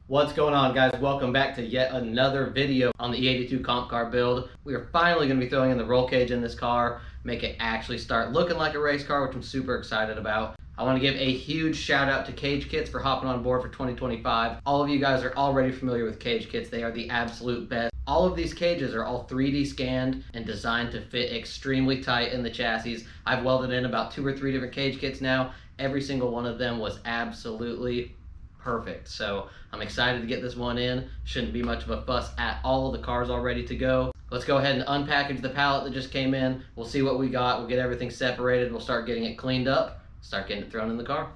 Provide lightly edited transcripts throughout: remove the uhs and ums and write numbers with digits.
What's going on, guys? Welcome back to yet another video on the E82 comp car build. We are finally going to be throwing in the roll cage in this car, make it actually start looking like a race car, which I'm super excited about. I want to give a huge shout out to CageKits for hopping on board for 2025. All of you guys are already familiar with CageKits. They are the absolute best. All of these cages are all 3D scanned and designed to fit extremely tight in the chassis. I've welded in about 2 or 3 different CageKits now. Every single one of them was absolutely perfect. So I'm excited to get this one in. Shouldn't be much of a fuss at all. The car's all ready to go. Let's go ahead and unpackage the pallet that just came in. We'll see what we got. We'll get everything separated. We'll start getting it cleaned up. Start getting it thrown in the car.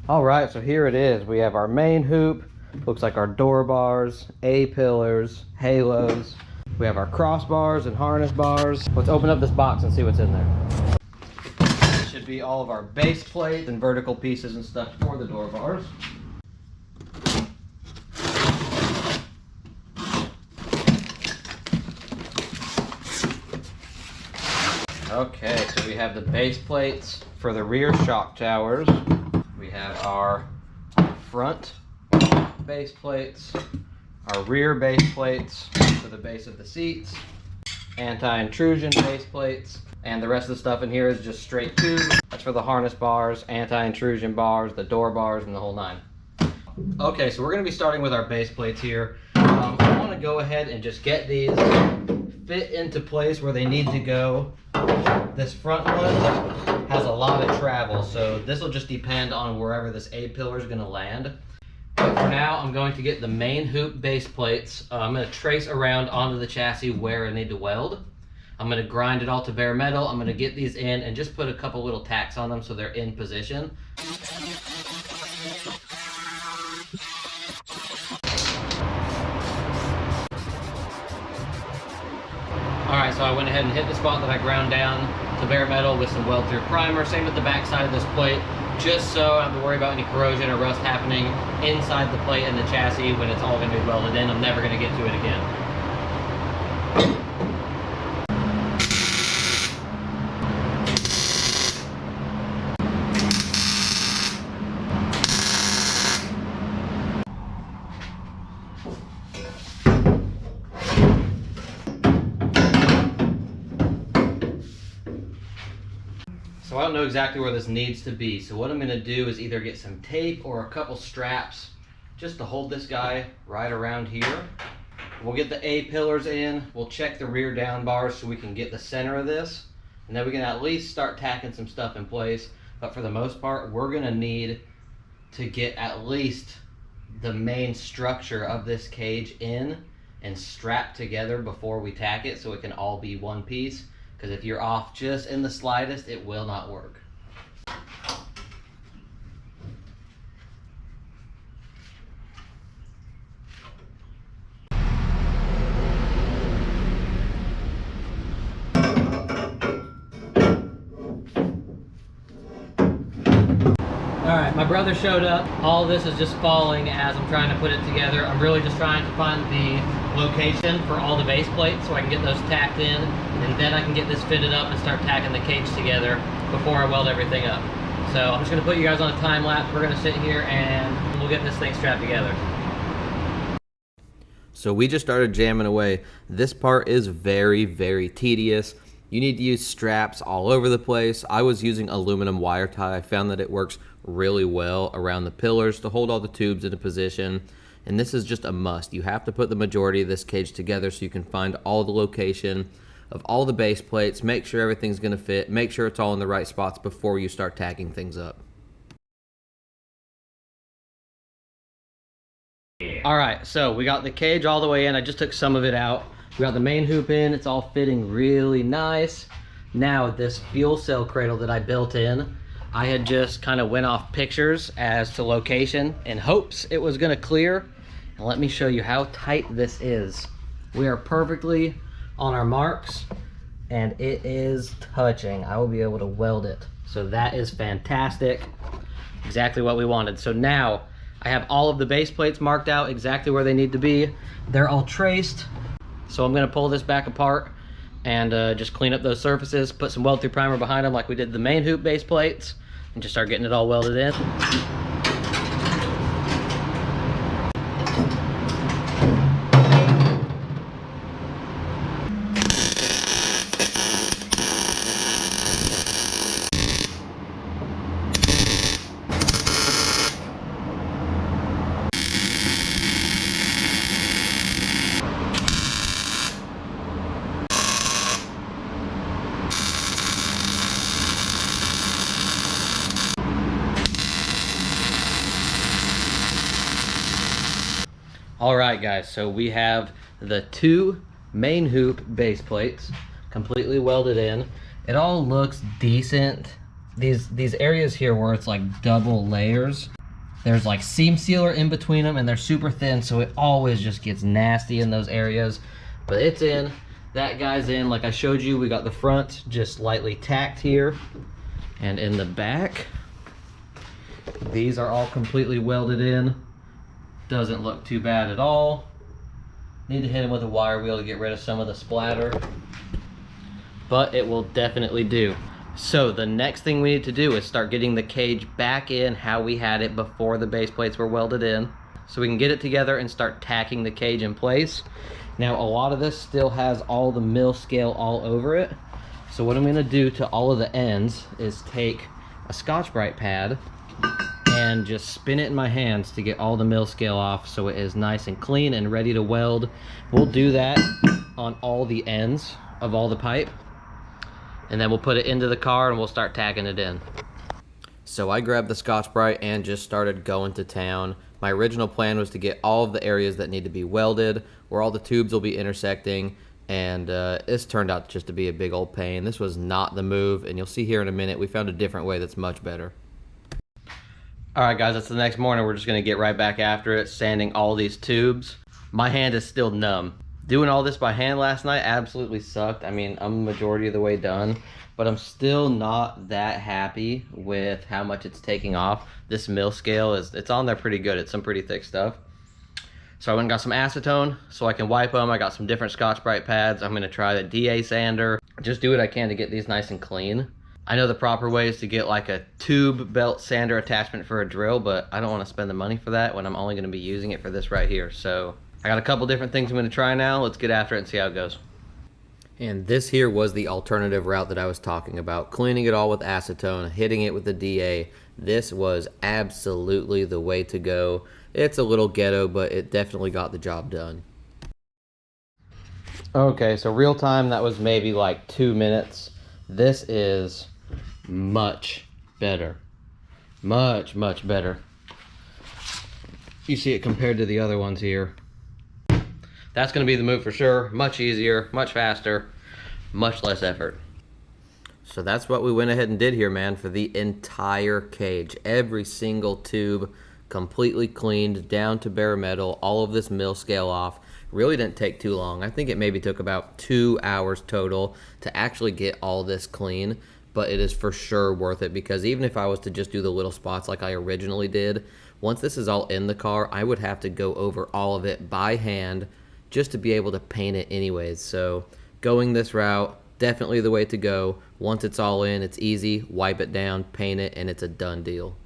All right, so here it is. We have our main hoop, looks like our door bars, A-pillars, halos. We have our crossbars and harness bars. Let's open up this box and see what's in there. This should be all of our base plates and vertical pieces and stuff for the door bars. Okay, so we have the base plates for the rear shock towers. We have our front base plates, our rear base plates for the base of the seats, anti-intrusion base plates, and the rest of the stuff in here is just straight tube. That's for the harness bars, anti-intrusion bars, the door bars, and the whole nine. Okay, so we're going to be starting with our base plates here. I want to go ahead and just get these fit into place where they need to go. This front one has a lot of travel, so this will just depend on wherever this A-pillar is going to land. But for now, I'm going to get the main hoop base plates. I'm going to trace around onto the chassis where I need to weld. I'm going to grind it all to bare metal. I'm going to get these in and just put a couple little tacks on them so they're in position. Alright, so I went ahead and hit the spot that I ground down to bare metal with some weld through primer. Same with the back side of this plate, just so I don't have to worry about any corrosion or rust happening inside the plate and the chassis when it's all going to be welded in. I'm never going to get to it again. So I don't know exactly where this needs to be. So what I'm gonna do is either get some tape or a couple straps just to hold this guy right around here. We'll get the A-pillars in. We'll check the rear down bars so we can get the center of this. And then we can at least start tacking some stuff in place. But for the most part, we're gonna need to get at least the main structure of this cage in and strapped together before we tack it so it can all be one piece. Because if you're off just in the slightest, it will not work. Alright, my brother showed up. All this is just falling as I'm trying to put it together. I'm really just trying to find the location for all the base plates so I can get those tacked in, and then I can get this fitted up and start tacking the cage together before I weld everything up. So I'm just going to put you guys on a time lapse. We're going to sit here and we'll get this thing strapped together. So we just started jamming away. This part is very, very tedious. You need to use straps all over the place. I was using aluminum wire tie. I found that it works really well around the pillars to hold all the tubes into position. And this is just a must. You have to put the majority of this cage together so you can find all the location of all the base plates, make sure everything's gonna fit, make sure it's all in the right spots before you start tacking things up. All right, so we got the cage all the way in. I just took some of it out. We got the main hoop in. It's all fitting really nice. Now this fuel cell cradle that I built in, I had just kind of went off pictures as to location in hopes it was gonna clear. And let me show you how tight this is. We are perfectly on our marks and it is touching. I will be able to weld it. So that is fantastic. Exactly what we wanted. So now I have all of the base plates marked out exactly where they need to be. They're all traced. So I'm gonna pull this back apart and just clean up those surfaces, put some weld through primer behind them like we did the main hoop base plates, and just start getting it all welded in. All right, guys, so we have the 2 main hoop base plates completely welded in. It all looks decent. These areas here where it's like double layers, there's like seam sealer in between them and they're super thin, so it always just gets nasty in those areas. But it's in, that guy's in. Like I showed you, we got the front just lightly tacked here, and in the back, these are all completely welded in. Doesn't look too bad at all. Need to hit him with a wire wheel to get rid of some of the splatter, but it will definitely do. So the next thing we need to do is start getting the cage back in how we had it before the base plates were welded in, so we can get it together and start tacking the cage in place. Now a lot of this still has all the mill scale all over it, so what I'm going to do to all of the ends is take a Scotch-Brite pad and just spin it in my hands to get all the mill scale off so it is nice and clean and ready to weld. We'll do that on all the ends of all the pipe, and then we'll put it into the car and we'll start tacking it in. So I grabbed the Scotch-Brite and just started going to town. My original plan was to get all of the areas that need to be welded, where all the tubes will be intersecting, and this turned out just to be a big old pain. This was not the move, and you'll see here in a minute we found a different way that's much better. All right, guys, that's the next morning. We're just gonna get right back after it, sanding all these tubes. My hand is still numb. Doing all this by hand last night absolutely sucked. I mean, I'm the majority of the way done, but I'm still not that happy with how much it's taking off. This mill scale it's on there pretty good. It's some pretty thick stuff. So I went and got some acetone so I can wipe them. I got some different Scotch-Brite pads. I'm gonna try the DA sander. Just do what I can to get these nice and clean. I know the proper way is to get like a tube belt sander attachment for a drill, but I don't want to spend the money for that when I'm only going to be using it for this right here. So I got a couple different things I'm going to try now. Let's get after it and see how it goes. And this here was the alternative route that I was talking about. Cleaning it all with acetone, hitting it with the DA. This was absolutely the way to go. It's a little ghetto, but it definitely got the job done. Okay, so real time, that was maybe like 2 minutes. This is much better. Much better. You see it compared to the other ones here. That's going to be the move for sure. Much easier, much faster, much less effort. So that's what we went ahead and did here, man, for the entire cage. Every single tube completely cleaned down to bare metal, all of this mill scale off. Really didn't take too long. I think it maybe took about 2 hours total to actually get all this clean, but it is for sure worth it, because even if I was to just do the little spots like I originally did, once this is all in the car, I would have to go over all of it by hand just to be able to paint it anyways. So going this route, definitely the way to go. Once it's all in, it's easy, wipe it down, paint it, and it's a done deal.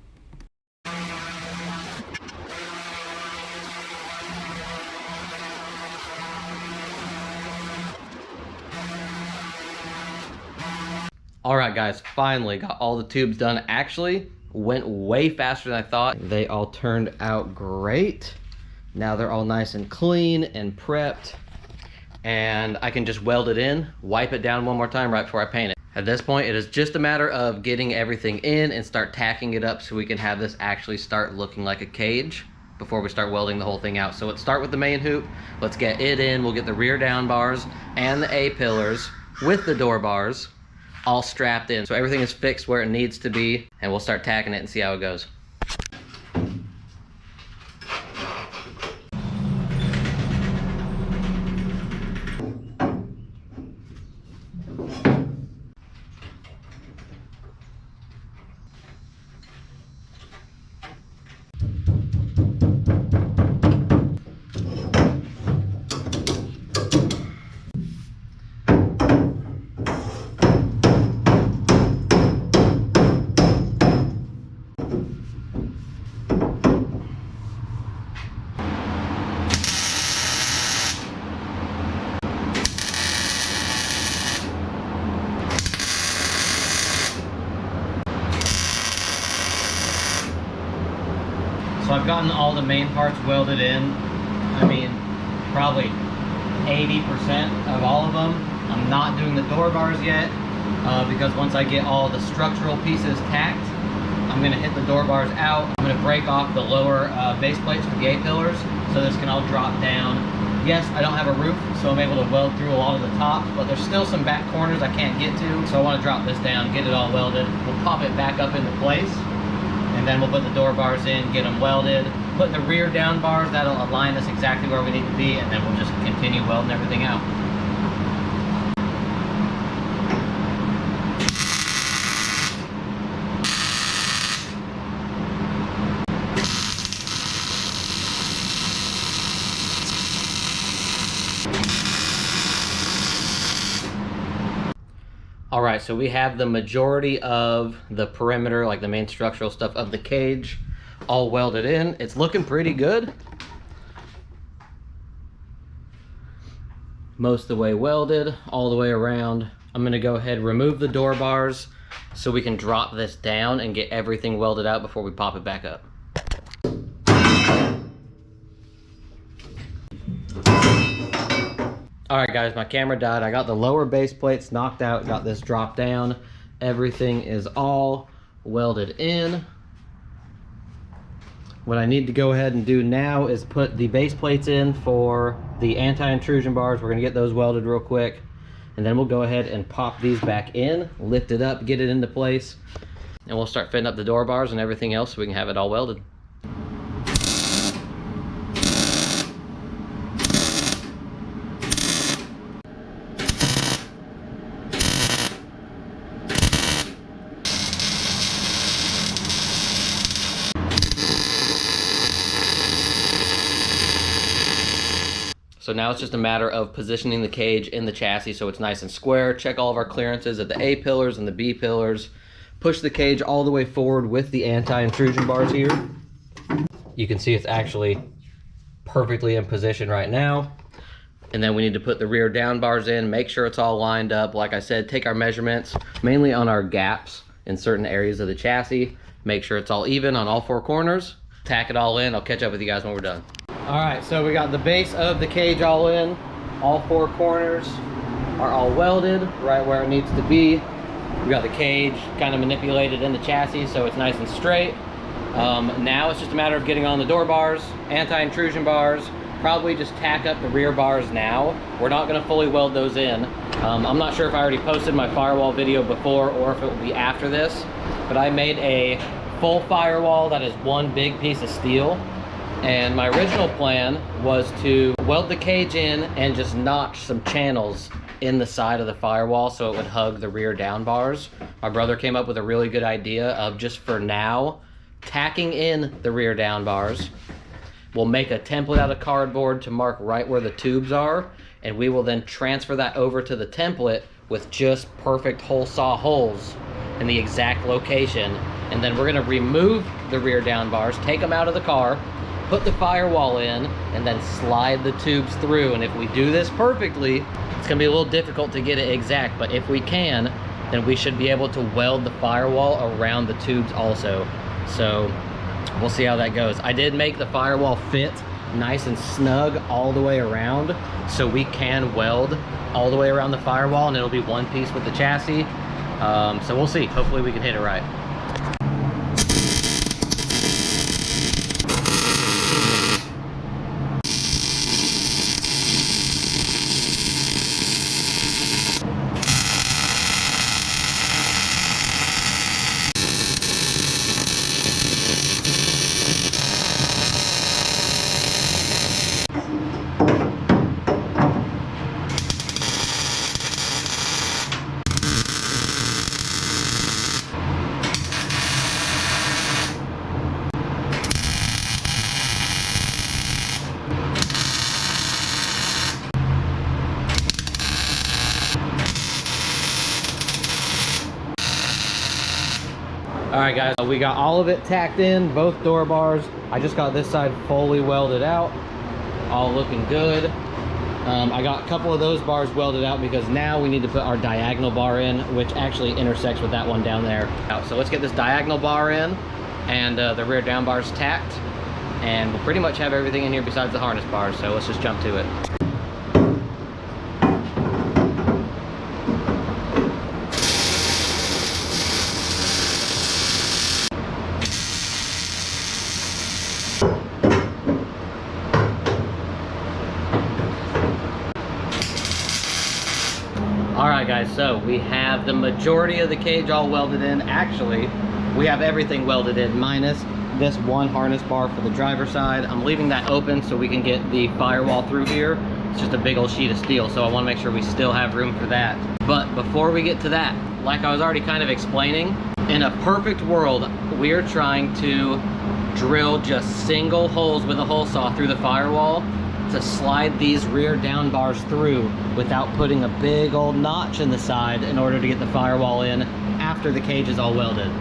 All right, guys, finally got all the tubes done. Actually, went way faster than I thought. They all turned out great. Now they're all nice and clean and prepped, and I can just weld it in, wipe it down one more time right before I paint it. At this point, it is just a matter of getting everything in and start tacking it up so we can have this actually start looking like a cage before we start welding the whole thing out. So let's start with the main hoop. Let's get it in. We'll get the rear down bars and the A-pillars with the door bars all strapped in, so everything is fixed where it needs to be, and we'll start tacking it and see how it goes. I've gotten all the main parts welded in. I mean, probably 80% of all of them. I'm not doing the door bars yet because once I get all the structural pieces tacked, I'm gonna hit the door bars out. I'm gonna break off the lower base plates for the A-pillars so this can all drop down. Yes, I don't have a roof, so I'm able to weld through a lot of the tops, but there's still some back corners I can't get to, so I wanna drop this down, get it all welded. We'll pop it back up into place, and then we'll put the door bars in, get them welded. Put the rear down bars, that'll align us exactly where we need to be, and then we'll just continue welding everything out. All right, so we have the majority of the perimeter, like the main structural stuff of the cage, all welded in. It's looking pretty good. Most of the way welded, all the way around. I'm gonna go ahead and remove the door bars so we can drop this down and get everything welded out before we pop it back up. All right guys, my camera died. I got the lower base plates knocked out, got this dropped down. Everything is all welded in. What I need to go ahead and do now is put the base plates in for the anti-intrusion bars. We're gonna get those welded real quick. And then we'll go ahead and pop these back in, lift it up, get it into place. And we'll start fitting up the door bars and everything else so we can have it all welded. So now it's just a matter of positioning the cage in the chassis so it's nice and square. Check all of our clearances at the A pillars and the B pillars. Push the cage all the way forward with the anti-intrusion bars here. You can see it's actually perfectly in position right now. And then we need to put the rear down bars in, make sure it's all lined up. Like I said, take our measurements, mainly on our gaps in certain areas of the chassis. Make sure it's all even on all four corners. Tack it all in. I'll catch up with you guys when we're done. All right, so we got the base of the cage all in. All four corners are all welded right where it needs to be. We got the cage kind of manipulated in the chassis so it's nice and straight. Now it's just a matter of getting on the door bars, anti-intrusion bars, probably just tack up the rear bars now. We're not gonna fully weld those in. I'm not sure if I already posted my firewall video before or if it will be after this, but I made a full firewall that is one big piece of steel. And my original plan was to weld the cage in and just notch some channels in the side of the firewall so it would hug the rear down bars. My brother came up with a really good idea of just for now, tacking in the rear down bars. We'll make a template out of cardboard to mark right where the tubes are, and we will then transfer that over to the template with just perfect hole saw holes in the exact location. And then we're gonna remove the rear down bars, take them out of the car, put the firewall in, and then slide the tubes through. And if we do this perfectly, it's gonna be a little difficult to get it exact, but if we can, then we should be able to weld the firewall around the tubes also. So we'll see how that goes. I did make the firewall fit nice and snug all the way around, so we can weld all the way around the firewall and it'll be one piece with the chassis. So we'll see, hopefully we can hit it right. All right guys, we got all of it tacked in, both door bars. I just got this side fully welded out, all looking good. I got a couple of those bars welded out because now we need to put our diagonal bar in, which actually intersects with that one down there. So let's get this diagonal bar in and the rear down bars tacked, and we'll pretty much have everything in here besides the harness bars, so let's just jump to it. Alright guys, so we have the majority of the cage all welded in. Actually, we have everything welded in minus this one harness bar for the driver's side. I'm leaving that open so we can get the firewall through here. It's just a big old sheet of steel, so I want to make sure we still have room for that. But before we get to that, like I was already kind of explaining, in a perfect world, we're trying to drill just single holes with a hole saw through the firewall to slide these rear down bars through without putting a big old notch in the side in order to get the firewall in after the cage is all welded.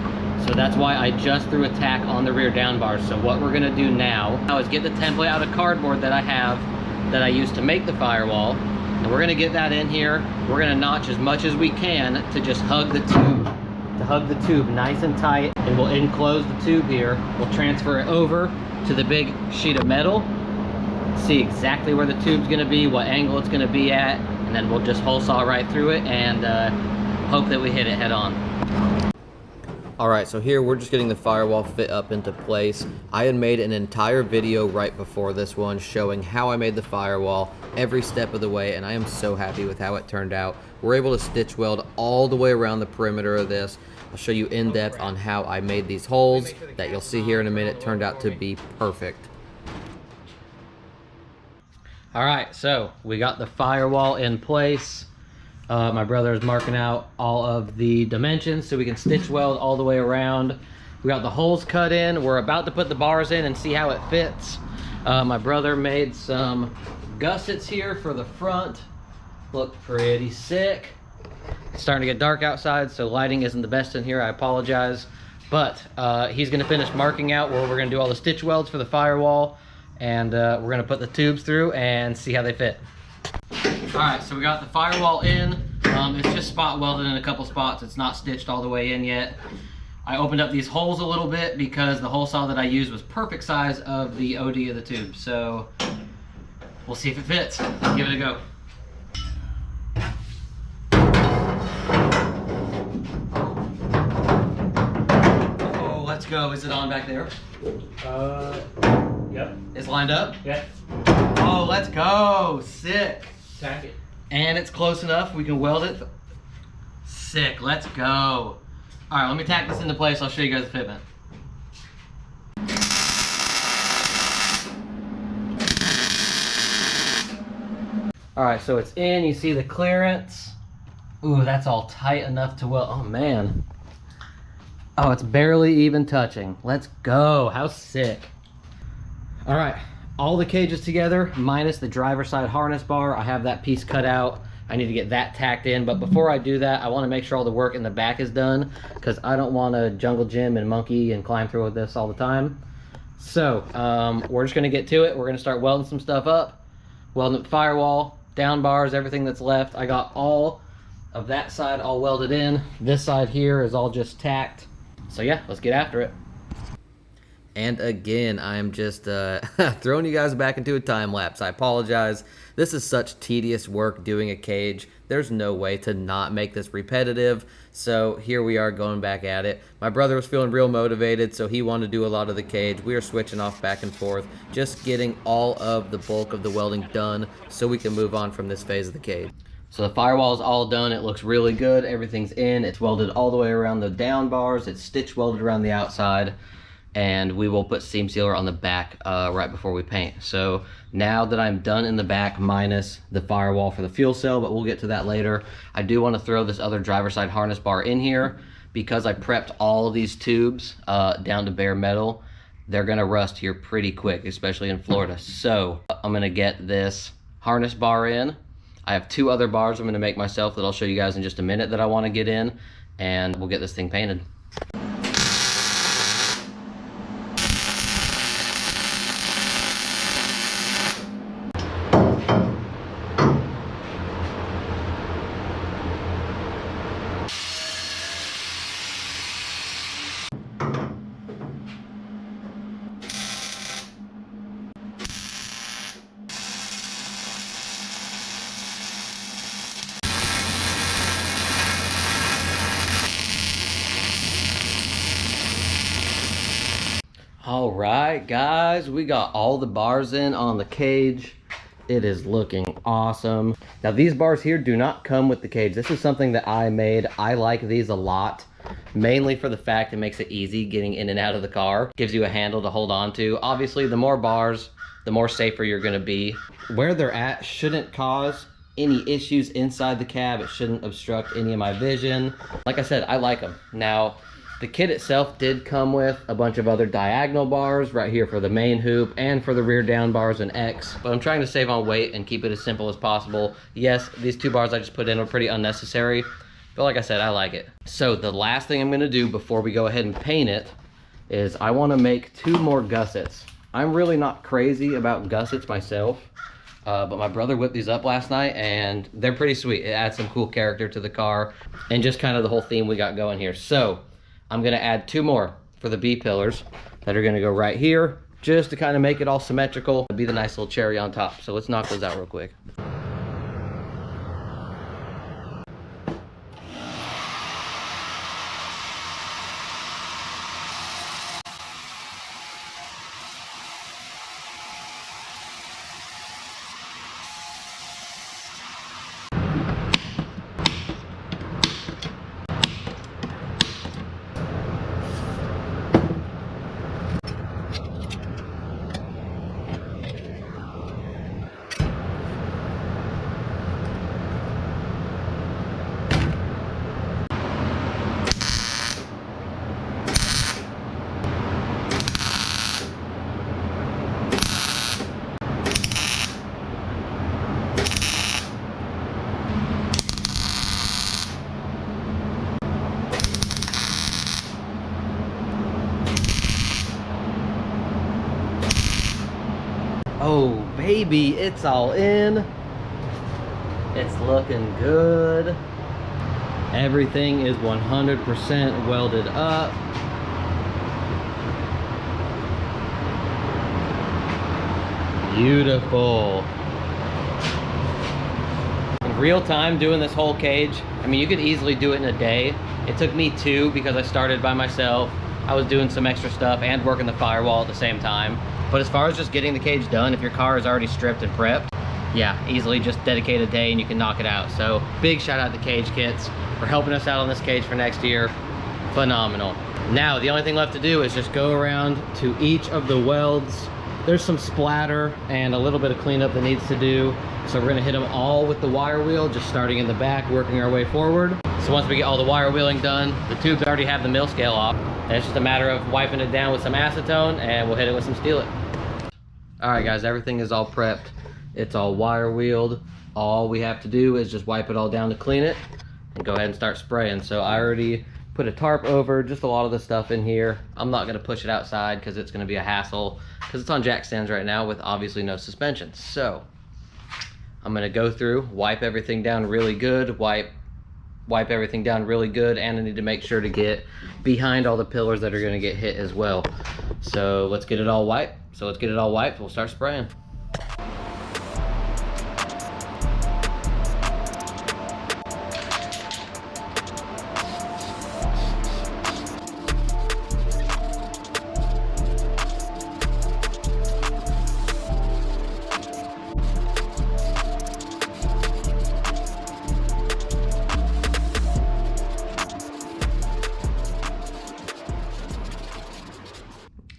So that's why I just threw a tack on the rear down bars. So what we're gonna do now is get the template out of cardboard that I have that I used to make the firewall, and we're gonna get that in here. We're gonna notch as much as we can to just hug the tube nice and tight, and we'll enclose the tube here. We'll transfer it over to the big sheet of metal, see exactly where the tube's gonna be, what angle it's gonna be at, and then we'll just hole saw right through it and hope that we hit it head on. Alright, so here we're just getting the firewall fit up into place. I had made an entire video right before this one showing how I made the firewall every step of the way, and I am so happy with how it turned out. We're able to stitch weld all the way around the perimeter of this. I'll show you in depth on how I made these holes that you'll see here in a minute. Turned out to be perfect. Alright, so we got the firewall in place. My brother is marking out all of the dimensions so we can stitch weld all the way around. We got the holes cut in. We're about to put the bars in and see how it fits. My brother made some gussets here for the front. Look pretty sick. It's starting to get dark outside, so lighting isn't the best in here. I apologize. But he's gonna finish marking out where we're gonna do all the stitch welds for the firewall, and we're gonna put the tubes through and see how they fit. All right, so we got the firewall in. It's just spot welded in a couple spots. It's not stitched all the way in yet. I opened up these holes a little bit because the hole saw that I used was perfect size of the OD of the tube. So we'll see if it fits. Let's give it a go. Oh, let's go. Is it on back there? Yep. It's lined up? Yep. Oh, let's go. Sick. Tack it. And it's close enough. We can weld it. Sick. Let's go. All right, let me tack this into place. I'll show you guys the fitment. All right, so it's in. You see the clearance. Ooh, that's all tight enough to weld. Oh, man. Oh, it's barely even touching. Let's go. How sick. All right. All the cages together minus the driver's side harness bar. I have that piece cut out. I need to get that tacked in, but before I do that, I want to make sure all the work in the back is done because I don't want to jungle gym and monkey and climb through with this all the time. So we're just going to get to it. We're going to start welding some stuff up, welding up the firewall, down bars, everything that's left. I got all of that side all welded in. This side here is all just tacked. So yeah, let's get after it. And again, I'm just throwing you guys back into a time lapse. I apologize. This is such tedious work doing a cage. There's no way to not make this repetitive. So here we are going back at it. My brother was feeling real motivated, so he wanted to do a lot of the cage. We are switching off back and forth, just getting all of the bulk of the welding done so we can move on from this phase of the cage. So the firewall is all done. It looks really good. Everything's in. It's welded all the way around the down bars. It's stitch welded around the outside. And we will put seam sealer on the back right before we paint. So now that I'm done in the back minus the firewall for the fuel cell, but we'll get to that later, I do want to throw this other driver's side harness bar in here because I prepped all of these tubes down to bare metal. They're gonna rust here pretty quick, especially in Florida. So I'm gonna get this harness bar in. I have two other bars I'm gonna make myself that I'll show you guys in just a minute that I wanna get in, and we'll get this thing painted. All right, guys, we got all the bars in on the cage. It is looking awesome. Now, these bars here do not come with the cage. This is something that I made. I like these a lot, mainly for the fact it makes it easy getting in and out of the car. Gives you a handle to hold on to. Obviously, the more bars, the more safer you're gonna be. Where they're at shouldn't cause any issues inside the cab. It shouldn't obstruct any of my vision. Like I said, I like them. Now, the kit itself did come with a bunch of other diagonal bars right here for the main hoop and for the rear down bars and X, but I'm trying to save on weight and keep it as simple as possible. Yes, these 2 bars I just put in are pretty unnecessary, but like I said, I like it. So the last thing I'm gonna do before we go ahead and paint it is I wanna make 2 more gussets. I'm really not crazy about gussets myself, but my brother whipped these up last night and they're pretty sweet. It adds some cool character to the car and just kind of the whole theme we got going here. So I'm gonna add 2 more for the B pillars that are gonna go right here, just to kind of make it all symmetrical. It'll be the nice little cherry on top. So let's knock those out real quick. Oh baby, it's all in. It's looking good. Everything is 100% welded up. Beautiful. In real time doing this whole cage, I mean, you could easily do it in a day. It took me 2 because I started by myself. I was doing some extra stuff and working the firewall at the same time. But as far as just getting the cage done, if your car is already stripped and prepped, yeah, easily just dedicate a day and you can knock it out. So big shout out to CageKits for helping us out on this cage for next year. Phenomenal. Now, the only thing left to do is just go around to each of the welds. There's some splatter and a little bit of cleanup that needs to do. So we're gonna hit them all with the wire wheel, just starting in the back, working our way forward. So once we get all the wire wheeling done, the tubes already have the mill scale off. And it's just a matter of wiping it down with some acetone and we'll hit it with some Steel It. All right guys, everything is all prepped. It's all wire wheeled. All we have to do is just wipe it all down to clean it and go ahead and start spraying. So I already put a tarp over just a lot of the stuff in here. I'm not gonna push it outside because it's gonna be a hassle because it's on jack stands right now with obviously no suspension. So I'm gonna go through, wipe everything down really good, wipe everything down really good, and I need to make sure to get behind all the pillars that are gonna get hit as well. So let's get it all wiped. We'll start spraying.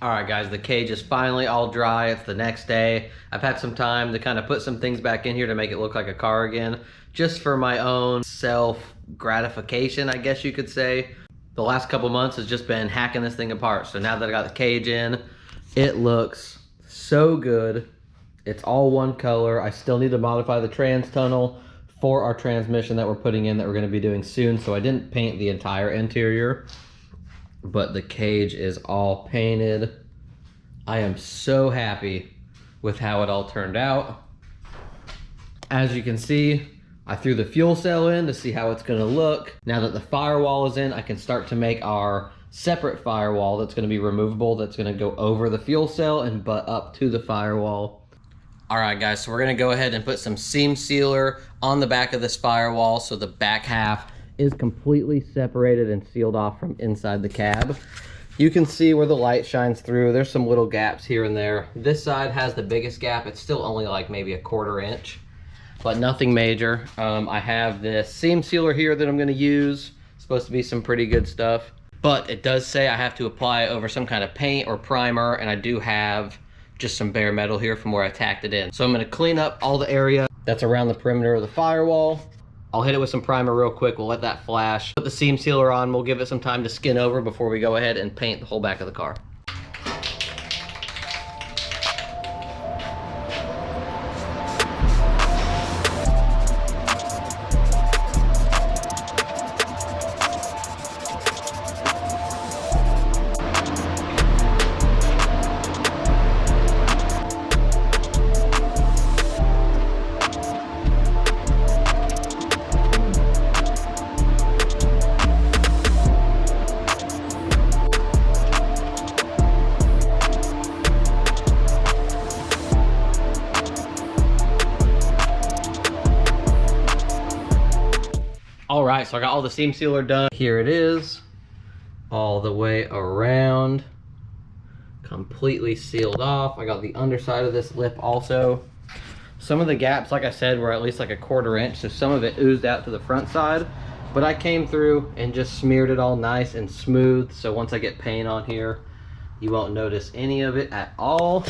All right guys, the cage is finally all dry. It's the next day. I've had some time to kind of put some things back in here to make it look like a car again, just for my own self gratification, I guess you could say. The last couple months has just been hacking this thing apart. So now that I got the cage in, it looks so good. It's all one color. I still need to modify the trans tunnel for our transmission that we're putting in that we're gonna be doing soon. So I didn't paint the entire interior, but the cage is all painted. I am so happy with how it all turned out. As you can see, I threw the fuel cell in to see how it's gonna look. Now that the firewall is in, I can start to make our separate firewall that's gonna be removable, that's gonna go over the fuel cell and butt up to the firewall. All right guys, so we're gonna go ahead and put some seam sealer on the back of this firewall so the back half is completely separated and sealed off from inside the cab. You can see where the light shines through. There's some little gaps here and there. This side has the biggest gap. It's still only like maybe a 1/4 inch, but nothing major. I have this seam sealer here that I'm gonna use. It's supposed to be some pretty good stuff, but it does say I have to apply it over some kind of paint or primer, and I do have just some bare metal here from where I tacked it in. So I'm gonna clean up all the area that's around the perimeter of the firewall. I'll hit it with some primer real quick. We'll let that flash. Put the seam sealer on. We'll give it some time to skin over before we go ahead and paint the whole back of the car. All right, so I got all the seam sealer done. Here it is, all the way around, completely sealed off. I got the underside of this lip also. Some of the gaps, like I said, were at least like a 1/4 inch, so some of it oozed out to the front side, but I came through and just smeared it all nice and smooth, so once I get paint on here, you won't notice any of it at all.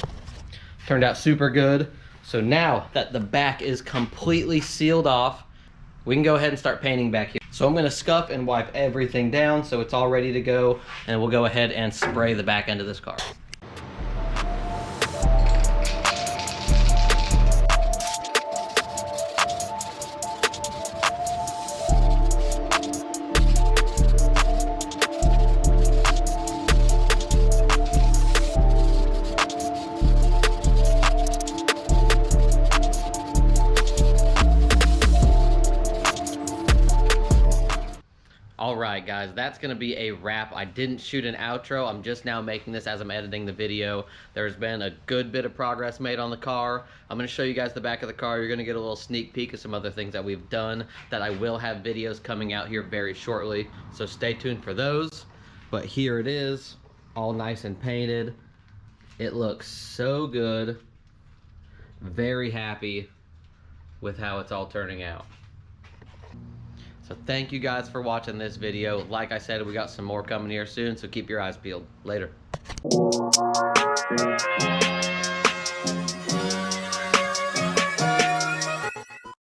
Turned out super good. So now that the back is completely sealed off, we can go ahead and start painting back here. So I'm gonna scuff and wipe everything down so it's all ready to go, and we'll go ahead and spray the back end of this car. All right, guys, that's gonna be a wrap. I didn't shoot an outro. I'm just now making this as I'm editing the video. There's been a good bit of progress made on the car. I'm gonna show you guys the back of the car. You're gonna get a little sneak peek of some other things that we've done that I will have videos coming out here very shortly. So stay tuned for those. But here it is, all nice and painted. It looks so good. Very happy with how it's all turning out. So thank you guys for watching this video. Like I said, we got some more coming here soon, so keep your eyes peeled. Later.